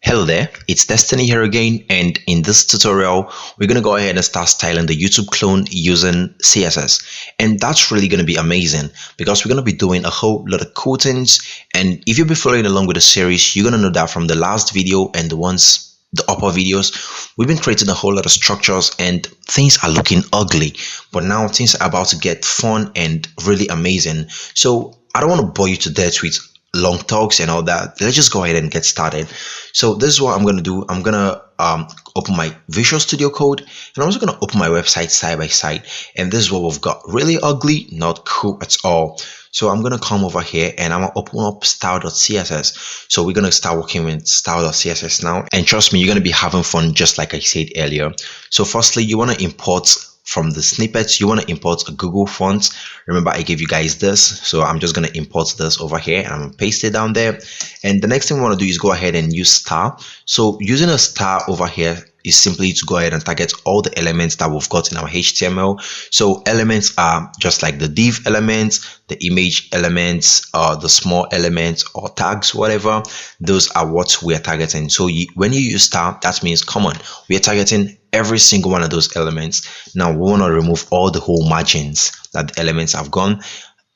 Hello there, it's Destiny here again, and in this tutorial we're going to go ahead and start styling the YouTube clone using CSS. And that's really going to be amazing because we're going to be doing a whole lot of cool things. And if you'll be following along with the series, you're going to know that from the last video and the upper videos, we've been creating a whole lot of structures and things are looking ugly, but now things are about to get fun and really amazing. So I don't want to bore you to death with long talks and all that. Let's just go ahead and get started. So this is what I'm going to do. I'm going to open my Visual Studio Code, and I'm also going to open my website side by side. And this is what we've got. Really ugly, not cool at all. So I'm going to come over here and I'm going to open up style.css. So we're going to start working with style.css now. And trust me, you're going to be having fun just like I said earlier. So firstly, you want to import from the snippets, you want to import a Google font. Remember, I gave you guys this, so I'm just going to import this over here and I'm going to paste it down there. And the next thing we want to do is go ahead and use star. So using a star over here is simply to go ahead and target all the elements that we've got in our HTML. So elements are just like the div elements, the image elements, the small elements or tags, whatever. Those are what we are targeting. So when you use star, that means come on, we are targeting every single one of those elements. Now we want to remove all the whole margins that the elements have gone.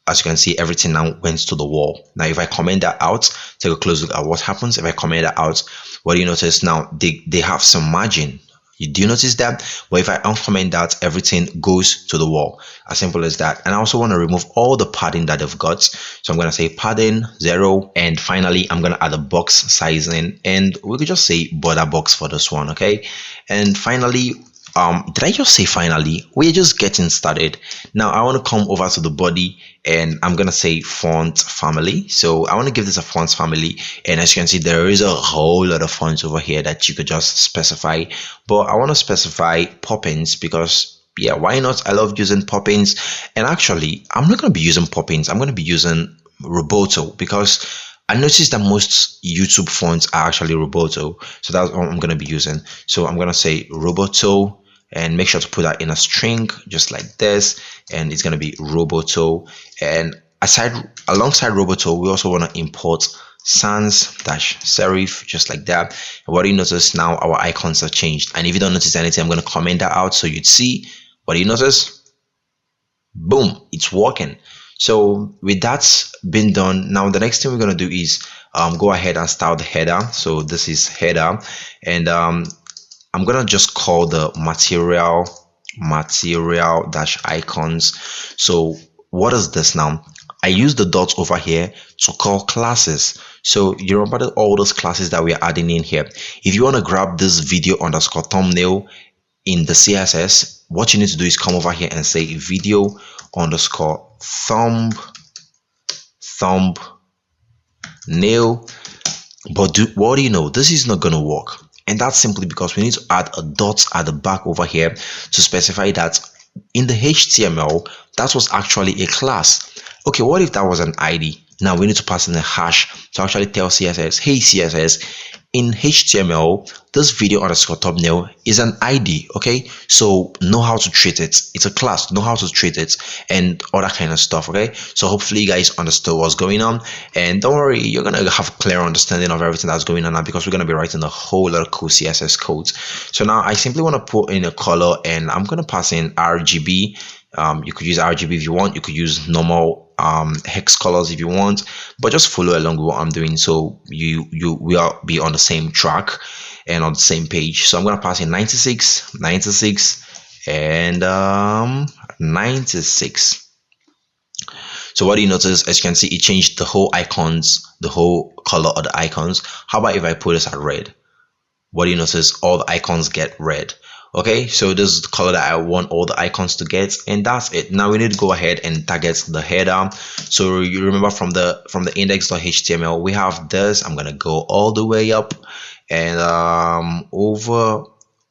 As you can see, everything now went to the wall. Now if I comment that out, take a close look at what happens. If I comment that out, what do you notice now? They have some margin. Do you notice that? But if I uncomment that, everything goes to the wall. As simple as that. And I also want to remove all the padding that they've got. So I'm going to say padding 0. And finally, I'm going to add a box sizing. And we could just say border box for this one. Okay. And finally, did I just say finally? We're just getting started. Now I want to come over to the body and I'm going to say font family. So I want to give this a font family. And as you can see, there is a whole lot of fonts over here that you could just specify. But I want to specify Poppins because, yeah, why not? I love using Poppins. And actually, I'm not going to be using Poppins. I'm going to be using Roboto because I noticed that most YouTube fonts are actually Roboto. So that's what I'm going to be using. So I'm going to say Roboto. And make sure to put that in a string just like this, and it's going to be Roboto. And alongside Roboto, we also want to import sans-serif just like that. And what do you notice now? Our icons are changed. And if you don't notice anything, I'm going to comment that out so you'd see. What do you notice? Boom, it's working. So with that being done, now the next thing we're going to do is go ahead and style the header. So this is header, and I'm gonna just call the material dash icons. So what is this now? I use the dots over here to call classes. So you remember all those classes that we are adding in here. If you want to grab this video underscore thumbnail in the CSS, what you need to do is come over here and say video underscore thumbnail. But what do you know? This is not gonna work. And that's simply because we need to add a dot at the back over here to specify that in the HTML, that was actually a class. Okay, what if that was an ID? Now we need to pass in a hash to actually tell CSS, hey CSS, in HTML, this video underscore thumbnail is an ID, okay? So know how to treat it. It's a class, know how to treat it and all that kind of stuff, okay? So hopefully you guys understood what's going on. And don't worry, you're going to have a clear understanding of everything that's going on now because we're going to be writing a whole lot of cool CSS codes. So now I simply want to put in a color and I'm going to pass in RGB. You could use RGB if you want. You could use normal hex colors if you want, but just follow along with what I'm doing so we will be on the same track and on the same page. So I'm going to pass in 96 and 96. So what do you notice? As you can see, it changed the whole icons, the whole color of the icons. How about if I put this at red? What do you notice? All the icons get red. Okay, so this is the color that I want all the icons to get, and that's it. Now we need to go ahead and target the header. So you remember from the index.html, we have this. I'm gonna go all the way up and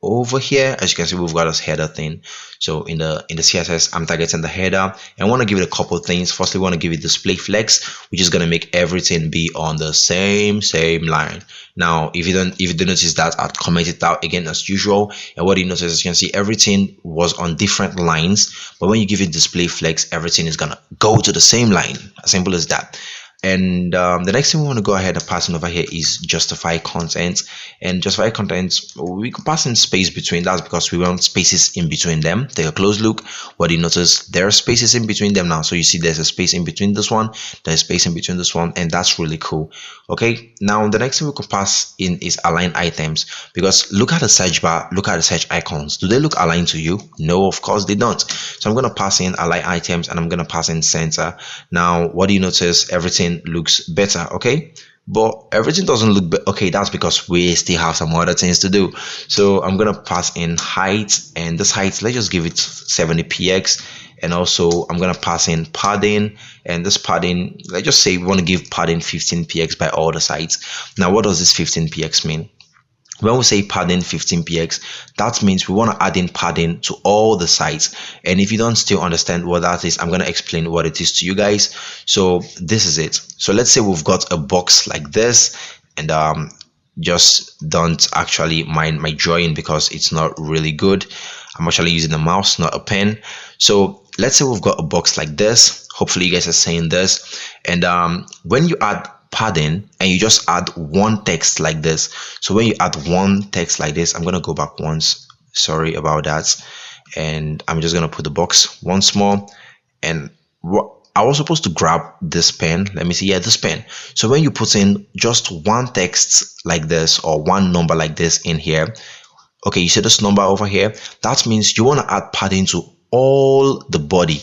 over here, as you can see, we've got this header thing. So in the CSS, I'm targeting the header and I want to give it a couple of things. Firstly, we want to give it display flex, which is going to make everything be on the same line. Now, if you don't notice that, I'll comment it out again as usual. And what you notice, as you can see, everything was on different lines, but when you give it display flex, everything is gonna go to the same line. As simple as that. And the next thing we want to go ahead and pass in over here is justify content. And justify content, we could pass in space between. That's because we want spaces in between them. Take a close look. What do you notice? There are spaces in between them now. So you see there's a space in between this one, there's space in between this one, and that's really cool. Okay, now the next thing we could pass in is align items, because look at the search bar, look at the search icons. Do they look aligned to you? No, of course they don't. So I'm going to pass in align items, and I'm going to pass in center. Now what do you notice? Everything looks better. Okay, but everything doesn't look okay. That's because we still have some other things to do. So I'm gonna pass in height, and this height, let's just give it 70px. And also I'm gonna pass in padding, and this padding, let's just say we want to give padding 15px by all the sides. Now what does this 15px mean? When we say padding 15px, that means we want to add in padding to all the sides. And if you don't still understand what that is, I'm going to explain what it is to you guys. So this is it. So let's say we've got a box like this, and just don't actually mind my drawing because it's not really good. I'm actually using a mouse, not a pen. So let's say we've got a box like this. Hopefully you guys are saying this. And when you add padding and you just add one text like this, so when you add one text like this, I'm gonna go back once, sorry about that, and I'm just gonna put the box once more. And what I was supposed to grab this pen, let me see, yeah, this pen. So when you put in just one text like this or one number like this in here, okay, you see this number over here, that means you want to add padding to all the body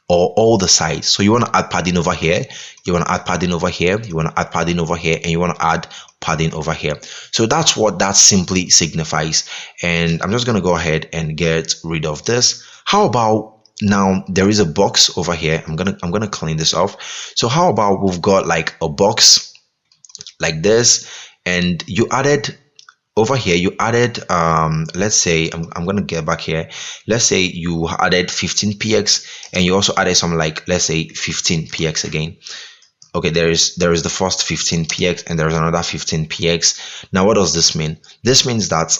or all the sides. So you want to add padding over here, you want to add padding over here, you want to add padding over here, and you want to add padding over here. So that's what that simply signifies. And I'm just going to go ahead and get rid of this. How about now there is a box over here? I'm gonna clean this off. So how about we've got like a box like this, and you added over here, you added let's say I'm gonna get back here. Let's say you added 15px, and you also added some, like, let's say 15px again. Okay, there is the first 15px and there's another 15px. Now what does this mean? This means that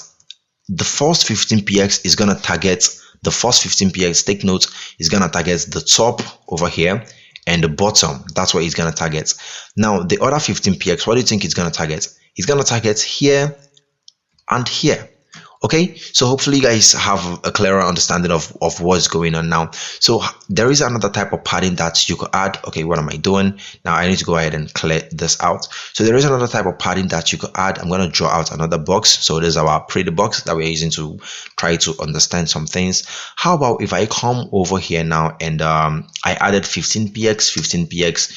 the first 15px is gonna target the first 15px, take note, is gonna target the top over here and the bottom. That's what it's gonna target. Now the other 15px, what do you think it's gonna target? It's gonna target here and here. Okay, so hopefully you guys have a clearer understanding of what's going on now. So there is another type of padding that you could add. Okay, what am I doing now? I need to go ahead and clear this out. So there is another type of padding that you could add. I'm going to draw out another box. So this is our pretty box that we're using to try to understand some things. How about if I come over here now and I added 15px.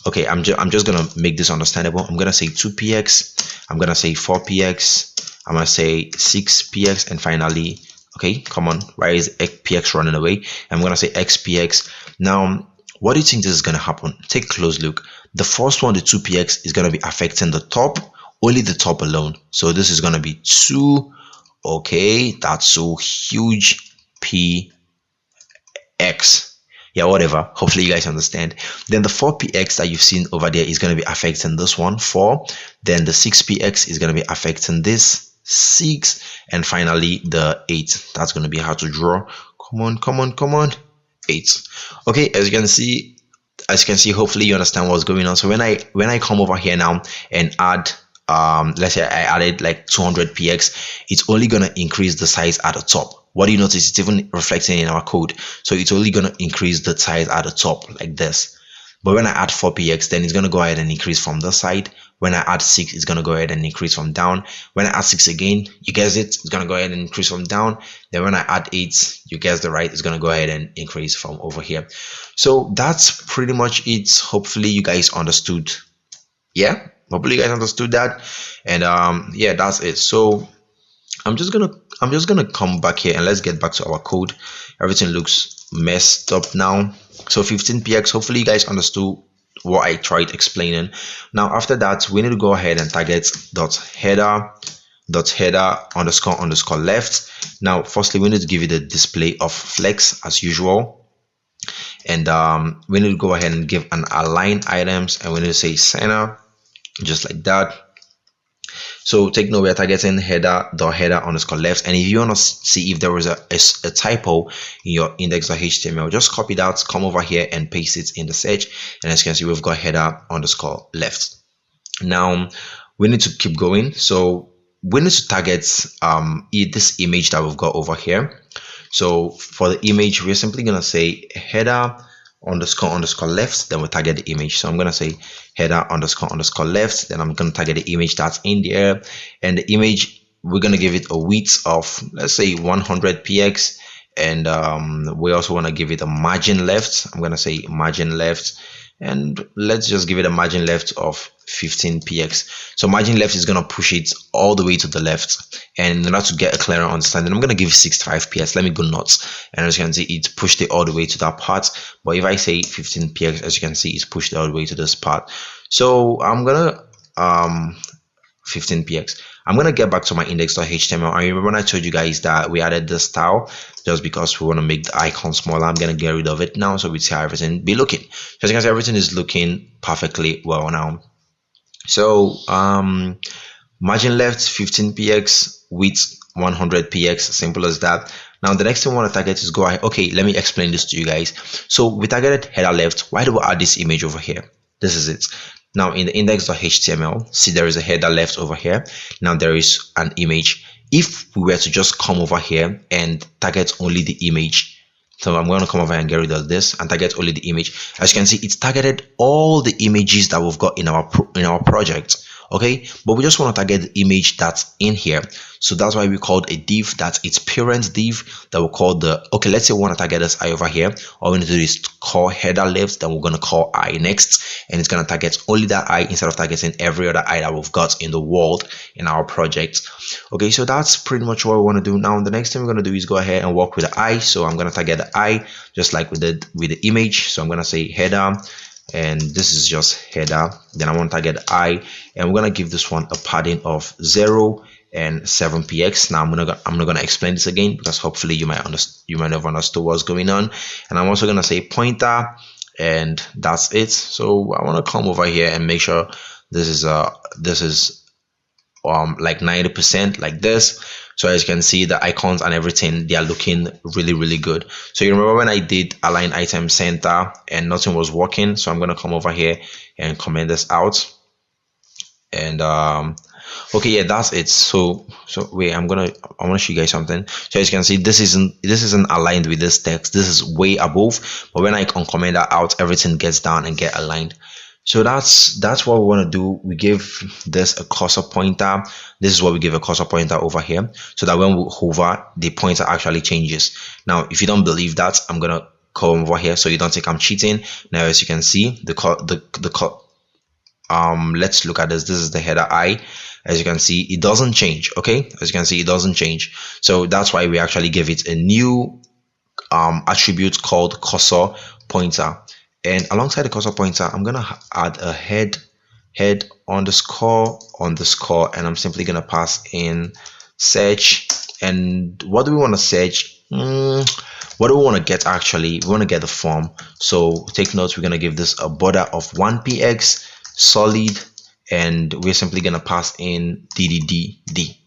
Okay, I'm just gonna make this understandable. I'm gonna say 2px, I'm gonna say 4px, I'm gonna say 6px, and finally, okay, come on, why is px running away? I'm gonna say xpx. Now what do you think this is gonna happen? Take a close look. The first one, the 2px, is gonna be affecting the top, only the top alone. So this is gonna be 2. Okay, that's so huge, px. Yeah, whatever, hopefully you guys understand. Then the 4px that you've seen over there is going to be affecting this one, 4. Then the 6px is going to be affecting this, 6. And finally the 8. That's going to be hard to draw. Come on, 8. Okay, as you can see, hopefully you understand what's going on. So when I come over here now and add let's say I added like 200px, it's only going to increase the size at the top. What do you notice? It's even reflecting in our code. So it's only going to increase the size at the top like this. But when I add 4px, then it's going to go ahead and increase from the side. When I add 6, it's going to go ahead and increase from down. When I add 6 again, you guess it, it's going to go ahead and increase from down. Then when I add 8, you guess the right, it's going to go ahead and increase from over here. So that's pretty much it. Hopefully you guys understood. Yeah, hopefully you guys understood that. And yeah, that's it. So I'm just gonna come back here and let's get back to our code. Everything looks messed up now. So 15px, hopefully you guys understood what I tried explaining. Now after that, we need to go ahead and target header underscore left. Now firstly, we need to give it a display of flex as usual, and we need to go ahead and give an align items, and we need to say center, just like that. So take note, we're targeting header underscore left. And if you want to see if there was a typo in your index.html, just copy that, come over here and paste it in the search. And as you can see, we've got header underscore left. Now we need to keep going. So we need to target this image that we've got over here. So for the image, we're simply gonna say header underscore left, then we target the image. So I'm gonna say header underscore left, then I'm gonna target the image that's in there, and the image, we're gonna give it a width of, let's say, 100 px, and we also want to give it a margin left. I'm gonna say margin left, and let's just give it a margin left of 15 px. So margin left is going to push it all the way to the left, and in order to get a clearer understanding, I'm going to give 65 px. Let me go nuts, and as you can see, it's pushed it all the way to that part. But if I say 15 px, as you can see, it's pushed all the way to this part. So I'm gonna 15 px. I'm gonna get back to my index.html. I remember when I told you guys that we added this style just because we want to make the icon smaller. I'm gonna get rid of it now, so we see how everything be looking. So as you can see, everything is looking perfectly well now. So margin left 15 px, width 100 px, simple as that. Now the next thing we want to target is go ahead. Okay, let me explain this to you guys. So we targeted header left. Why do we add this image over here? This is it. Now in the index.html, see there is a header left over here. Now there is an image. If we were to just come over here and target only the image, so I'm going to come over and get rid of this and target only the image. As you can see, it's targeted all the images that we've got in our project. Okay, but we just want to target the image that's in here. So that's why we called a div, that's its parent div, that we call the, okay, let's say we want to target this I over here. All we need to do is call header left, then we're going to call I next, and it's going to target only that I instead of targeting every other I that we've got in the world in our project. Okay, so that's pretty much what we want to do. Now the next thing we're going to do is go ahead and work with the I. So I'm going to target the I just like we did with the image. So I'm going to say header, and this is just header. Then I want to target I, and we're gonna give this one a padding of 0 and 7 px. Now I'm not gonna explain this again because hopefully you might have understood what's going on. And I'm also gonna say pointer, and that's it. So I want to come over here and make sure this is like 90% like this. So as you can see, the icons and everything, they are looking really good. So you remember when I did align item center and nothing was working? So I'm going to come over here and comment this out. And okay, yeah, that's it. So wait, I want to show you guys something. So as you can see, this isn't aligned with this text. This is way above, but when I can comment that out, everything gets down and get aligned. So that's what we want to do. We give this a cursor pointer. This is what we give a cursor pointer over here, so that when we hover, the pointer actually changes. Now if you don't believe that, I'm gonna come over here so you don't think I'm cheating. Now as you can see, let's look at this. This is the header I. As you can see, it doesn't change. Okay, as you can see, it doesn't change. So that's why we actually give it a new attribute called cursor pointer. And alongside the cursor pointer, I'm gonna add a head underscore, and I'm simply gonna pass in search. And what do we want to search? What do we want to get? Actually, we want to get the form. So take notes, we're gonna give this a border of 1 px solid, and we're simply gonna pass in DDD.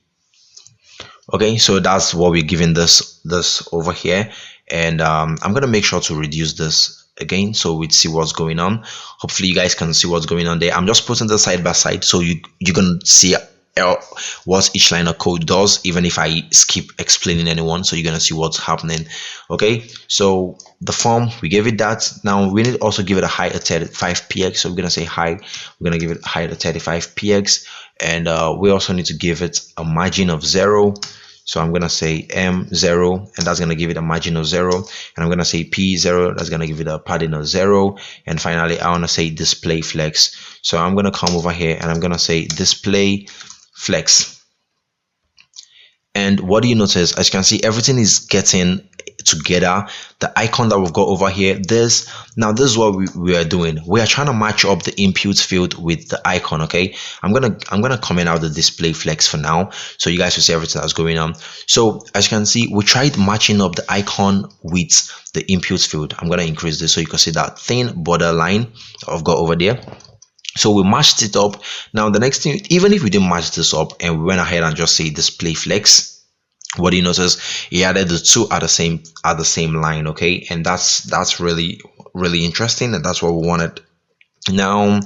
Okay, so that's what we're giving this over here. And I'm gonna make sure to reduce this again so we see what's going on. Hopefully you guys can see what's going on there. I'm just putting this side by side so you can see what each line of code does, even if I skip explaining anyone, so you're gonna see what's happening. Okay, so the form, we gave it that. Now we need to also give it a height of 35 px. So we're gonna say height, we're gonna give it a height of 35 px, and we also need to give it a margin of 0. So I'm gonna say M0, and that's gonna give it a margin of 0. And I'm gonna say P0, that's gonna give it a padding of 0. And finally, I wanna say display flex. So I'm gonna come over here and I'm gonna say display flex. And what do you notice? As you can see, everything is getting together. The icon that we've got over here, this is what we are doing. We are trying to match up the input field with the icon. Okay, I'm gonna comment out the display flex for now, so you guys will see everything that's going on. So as you can see, we tried matching up the icon with the input field. I'm gonna increase this so you can see that thin border line I've got over there. So we matched it up. Now the next thing, even if we didn't match this up and we went ahead and just say display flex, what do you notice? He added the two at the same line, okay? And that's really interesting, and that's what we wanted. Now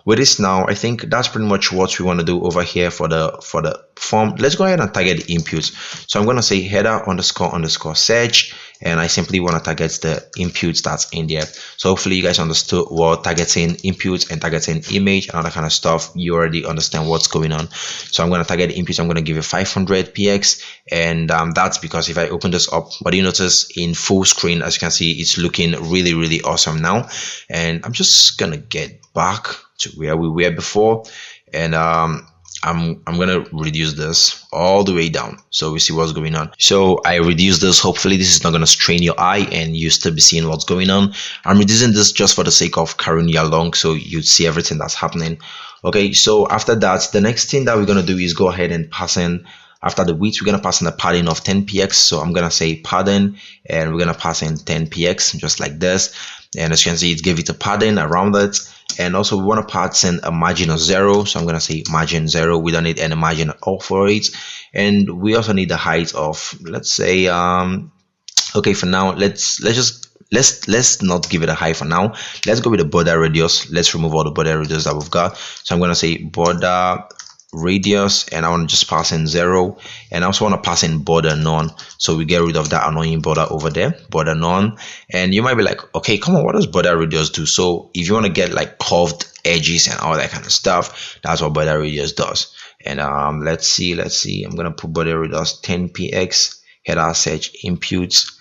with this, now I think that's pretty much what we want to do over here for the form. Let's go ahead and target the inputs. So I'm going to say header underscore search, and I simply want to target the inputs that's in there. So hopefully you guys understood what targeting inputs and targeting image and all that kind of stuff. You already understand what's going on. So I'm going to target the inputs. I'm going to give it 500 px, and that's because if I open this up, what do you notice? In full screen, as you can see, it's looking really awesome now. And I'm just gonna get back to where we were before, and I'm gonna reduce this all the way down so we see what's going on. So I reduce this. Hopefully this is not gonna strain your eye and you still be seeing what's going on. I'm reducing this just for the sake of carrying you along so you see everything that's happening. Okay, so after that, the next thing that we're gonna do is go ahead and pass in, after the width, we're gonna pass in a padding of 10 px. So I'm gonna say padding, and we're gonna pass in 10 px just like this. And as you can see, it gave it a padding around it. And also we want to pass in a margin of 0. So I'm gonna say margin 0. We don't need any margin at all for it. And we also need the height of, let's say, okay, for now, let's not give it a height for now. Let's go with the border radius. Let's remove all the border radius that we've got. So I'm gonna say border radius, and I want to just pass in 0, and I also want to pass in border none, so we get rid of that annoying border over there, border none. And you might be like, okay, come on, what does border radius do? So if you want to get like curved edges and all that kind of stuff, that's what border radius does. And let's see, I'm gonna put border radius 10 px, header search inputs,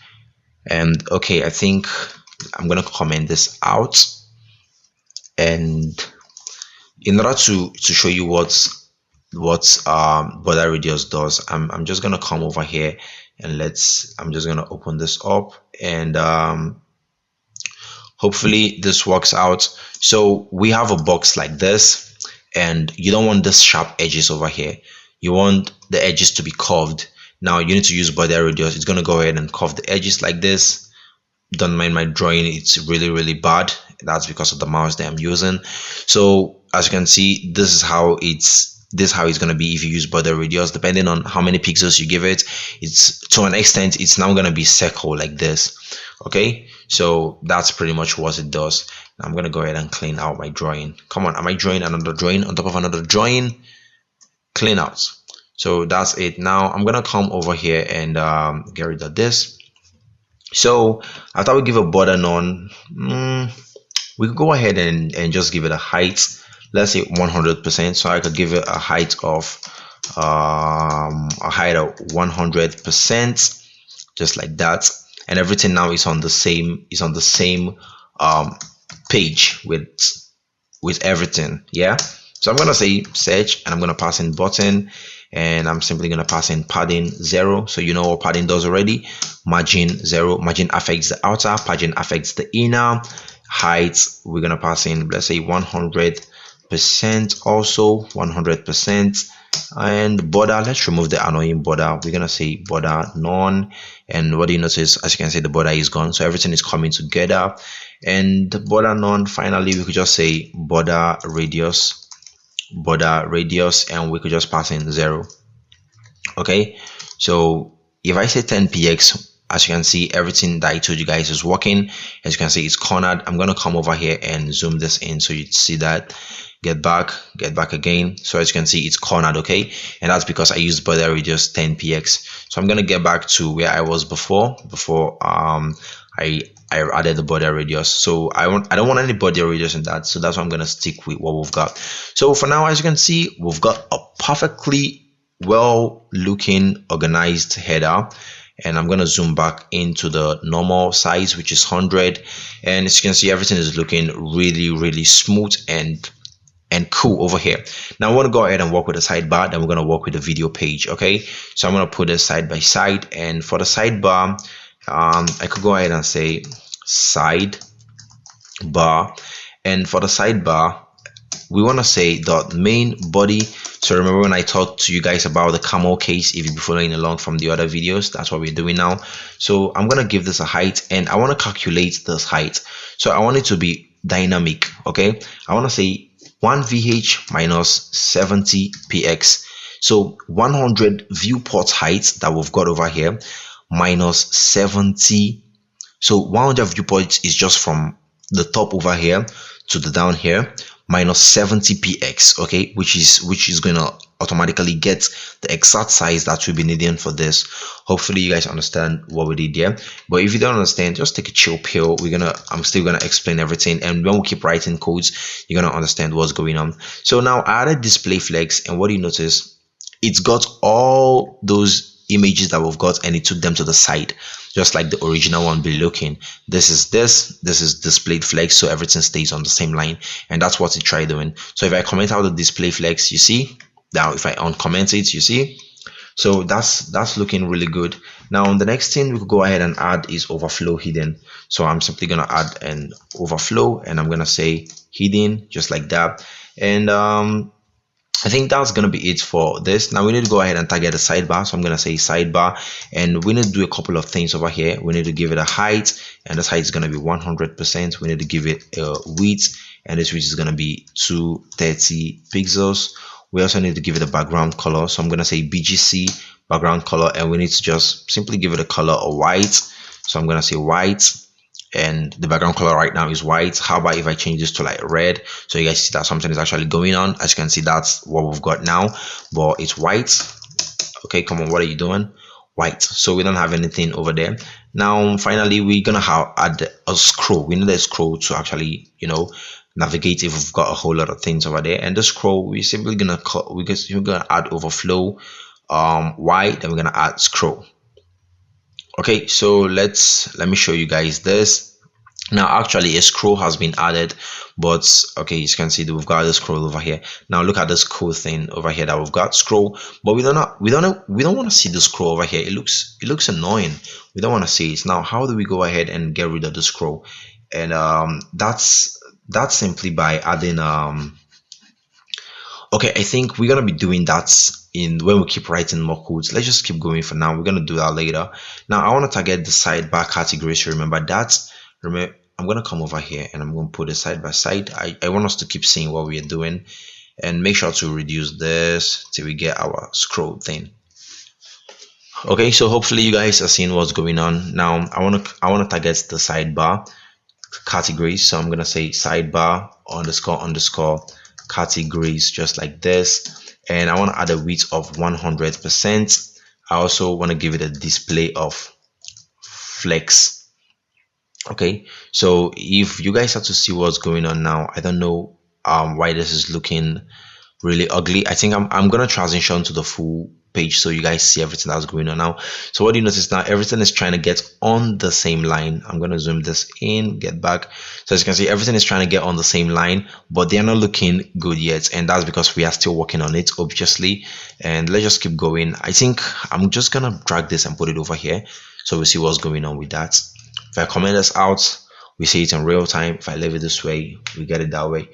and okay, I think I'm gonna comment this out. And in order to show you what border radius does, I'm just gonna come over here and I'm just gonna open this up, and hopefully this works out. So we have a box like this, and you don't want this sharp edges over here. You want the edges to be curved. Now you need to use border radius. It's gonna go ahead and curve the edges like this. Don't mind my drawing, it's really bad. That's because of the mouse that I'm using. So as you can see, this is how it's going to be if you use border radius. Depending on how many pixels you give it, it's to an extent it's now going to be circle like this. Okay, so that's pretty much what it does. Now I'm going to go ahead and clean out my drawing. Come on, am I drawing another drawing on top of another drawing? Clean out. So that's it. Now I'm going to come over here and get rid of this. So after we give a border none, we could go ahead and just give it a height. Let's say 100%. So I could give it a height of 100%, just like that. And everything now is on the same page with everything. Yeah. So I'm gonna say search, and I'm gonna pass in button, and I'm simply gonna pass in padding 0. So you know what padding does already. Margin 0. Margin affects the outer, padding affects the inner. Height, we're gonna pass in, let's say 100%, also 100%. And border, let's remove the annoying border. We're gonna say border none. And what do you notice? As you can see, the border is gone, so everything is coming together. And the border none, finally we could just say border radius, and we could just pass in 0. Okay, so if I say 10 px, as you can see, everything that I told you guys is working. As you can see, it's cornered. I'm gonna come over here and zoom this in so you see that. Get back again. So as you can see, it's cornered. Okay, and that's because I used border radius 10 px. So I'm gonna get back to where I was before I added the border radius. So I don't want any border radius in that, so that's why I'm gonna stick with what we've got. So for now, as you can see, we've got a perfectly well looking organized header. And I'm going to zoom back into the normal size, which is 100. And as you can see, everything is looking really smooth and cool over here. Now I want to go ahead and work with the sidebar, then we're going to work with the video page. Okay, so I'm going to put this side by side, and for the sidebar, I could go ahead and say sidebar. And for the sidebar, we want to say dot main body. So remember when I talked to you guys about the camel case, if you've been following along from the other videos, that's what we're doing now. So I'm gonna give this a height, and I want to calculate this height. So I want it to be dynamic. Okay, I want to say 1 VH minus 70 PX. So 100 viewport height that we've got over here minus 70. So 100 viewports is just from the top over here to the down here minus 70 px, okay, which is gonna automatically get the exact size that we'll be needing for this. Hopefully you guys understand what we did there, but if you don't understand, just take a chill pill. I'm still gonna explain everything, and when we keep writing codes, you're gonna understand what's going on. So now I added display flex, and what do you notice? It's got all those images that we've got, and it took them to the side, just like the original one be looking. This is displayed flex, so everything stays on the same line, and that's what it tried doing. So if I comment out the display flex, you see. Now if I uncomment it, you see. So that's looking really good. Now the next thing we could go ahead and add is overflow hidden. So I'm simply gonna add an overflow, and I'm gonna say hidden, just like that. And I think that's going to be it for this. Now we need to go ahead and target the sidebar. So I'm going to say sidebar, and we need to do a couple of things over here. We need to give it a height, and this height is going to be 100%. We need to give it a width, and this width is going to be 230 pixels. We also need to give it a background color. So I'm going to say BGC background color, and we need to just simply give it a color of white. So I'm going to say white. And the background color right now is white. How about if I change this to like red, so you guys see that something is actually going on? As you can see, that's what we've got now, but it's white. Okay, come on, what are you doing? White. So we don't have anything over there. Now finally we're gonna add a scroll. We need a scroll to actually, you know, navigate if we've got a whole lot of things over there. And the scroll, we're simply gonna add overflow white, then we're gonna add scroll. Okay, so let me show you guys this. Now actually a scroll has been added, but okay, as you can see that we've got the scroll over here. Now look at this cool thing over here that we've got scroll, but we don't want to see the scroll over here. It looks annoying. We don't want to see it. Now how do we go ahead and get rid of the scroll? And that's simply by adding okay, I think we're gonna be doing that when we keep writing more codes. Let's just keep going for now. We're gonna do that later. Now I want to target the sidebar category. So remember that. Remember, I'm gonna come over here and I'm gonna put it side by side. I want us to keep seeing what we are doing, and make sure to reduce this till we get our scroll thing. Okay, so hopefully you guys are seeing what's going on. Now I wanna target the sidebar categories. So I'm gonna say sidebar underscore categories, just like this, and I want to add a width of 100%. I also want to give it a display of flex. Okay, so if you guys have to see what's going on now, I don't know why this is looking really ugly. I think I'm gonna transition to the full page so you guys see everything that's going on now. So what do you notice now? Everything is trying to get on the same line. I'm gonna zoom this in, get back. So as you can see, everything is trying to get on the same line, but they're not looking good yet, and that's because we are still working on it, obviously. And let's just keep going. I think I'm just gonna drag this and put it over here so we see what's going on with that. If I comment this out, we see it in real time. If I leave it this way, we get it that way.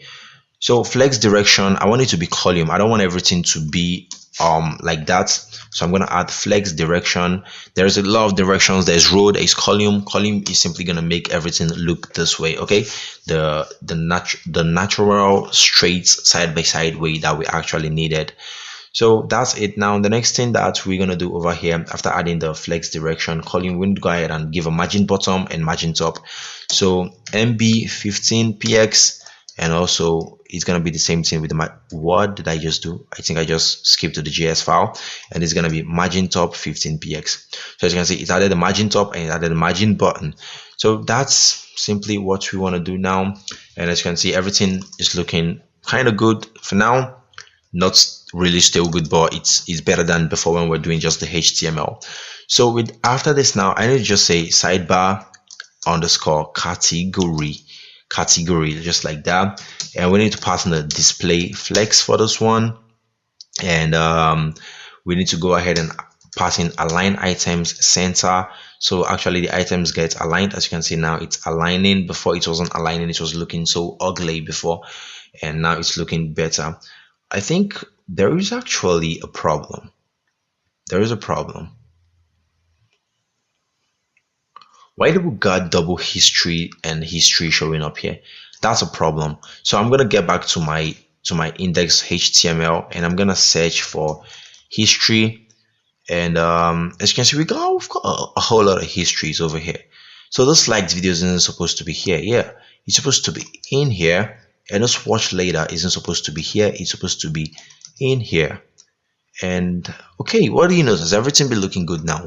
So flex direction, I want it to be column. I don't want everything to be like that. So I'm going to add flex direction. There's a lot of directions. There's row, there's column. Column is simply going to make everything look this way. Okay, the natural straight side by side way that we actually needed. So that's it. Now the next thing that we're going to do over here, after adding the flex direction column, we need to go ahead and give a margin bottom and margin top. So MB 15 px, and also it's going to be the same thing with what did I just do? I think I just skipped to the JS file, and it's going to be margin top 15 px. So as you can see, it added the margin top and it added the margin button. So that's simply what we want to do now. And as you can see, everything is looking kind of good for now. Not really still good, but it's better than before when we're doing just the HTML. So after this now, I need to just say sidebar underscore category, just like that. And we need to pass in the display flex for this one, and we need to go ahead and pass in align items center. So actually the items get aligned. As you can see now, it's aligning. Before it wasn't aligning, it was looking so ugly before, and now it's looking better. I think there is actually a problem. There is a problem. Why do we got double history and history showing up here? That's a problem. So I'm gonna get back to my to my index HTML, and I'm gonna search for history. And as you can see, we've got a whole lot of histories over here. So this liked videos isn't supposed to be here. Yeah, it's supposed to be in here, and this watch later isn't supposed to be here. It's supposed to be in here. And okay, what do you notice? Everything be looking good now.